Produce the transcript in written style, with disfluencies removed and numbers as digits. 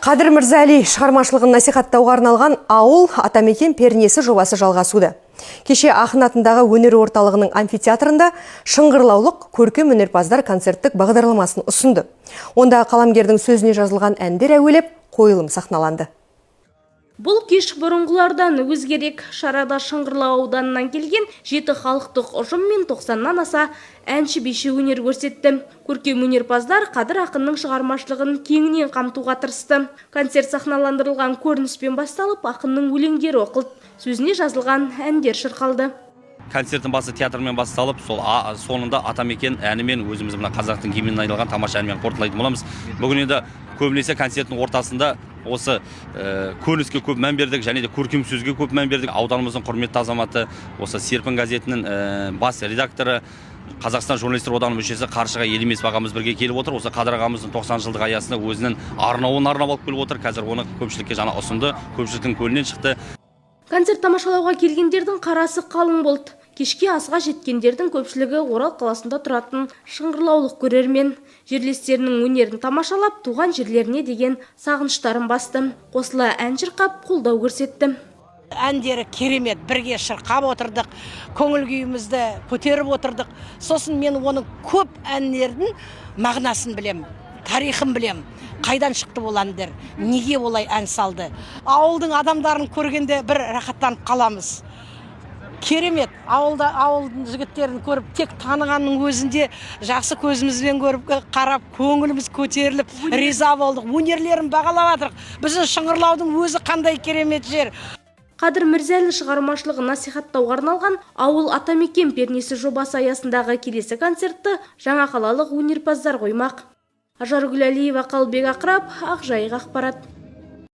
Қадыр Мырзали шығармашылығын насихаттауға арналған ауыл атамекен пернесі жобасы жалғасуда. Кеше Ақын атындағы өнер орталығының амфитеатрында шыңғырлаулық көркем өнерпаздар концерттік бағдарламасын ұсынды. Онда қаламгердің сөзіне жазылған әндер әуелеп қойылым сахналанды. Бұл кеш бұрынғылардан өзгерек. Шарада Шыңғырлау ауданынан келген 7 халықтық ұжым мен 90-нан аса әнші биші өнер көрсетті. Көркем өнерпаздар Қадыр ақынның шығармашылығын кеңінен қамтуға тырысты. Концерт сахналандырылған көрініспен басталып, ақынның өлеңдері оқылды. Сөзіне жазылған әндер шырқалды. Концерттің басы театрмен басталып, соңында атамекен әнімен өзіміз мына қазақтың гимніне айналған тамаша әнмен қорытындылайтын боламыз. Бүгін енді көбінесе концерттің ортасында осы көрініске көп мән бердік, және де көркем сөзге көп мән бердік. Ауданымыздың құрметті азаматы, осы Серпін газетінің бас редакторы, Қазақстан журналистер одағының мүшесі Қаршыға Елемесов ағамыз бірге келіп отыр. Осы Қадыр ағамыздың 90 жылдық аясында өзінің арнауын арнап алып келіп отыр. Қазір оны көпшілікке жаңа ұсынды, көпшіліктің көңілінен шықты. Концерт тамашалауға келгендердің қарасы қалың болды. Кешке асқа жеткендердің көпшілігі Орал қаласында тұратын шыңғырлаулық көрермен. Жерлестерінің өнерін тамашалап, туған жерлеріне деген сағыныштарын басты. Қосыла ән шырқап, қолдау көрсетті. Әндері керемет, бірге шырқап отырдық, көңіл күйімізді көтеріп отырдық. Сосын мен оның көп әндердің мағынасын білем, тарихын білем. Қайдан шықты бұл әндер, неге олай ән салды. Ауылдың адамдарын көргенде бір рахаттанып қаламыз. Керемет, ауылдың жігіттерін көріп, тек танығанның өзінде жақсы көзімізбен көріп, қарап, көңіліміз көтеріліп, риза болдық. Өнерлерін бағалап жатырық. Біздің Шыңғырлаудың өзі қандай керемет жер. Қадыр Мырзали шығармашылығын насихаттауға арналған ауыл атамекен пернесі жобасы аясындағы келесі концертті жаңа қалалық өнерпаздар қоймақ. Ажаргүл Әлиева, Қалбек Ақырап, Ақжайық ақпарат.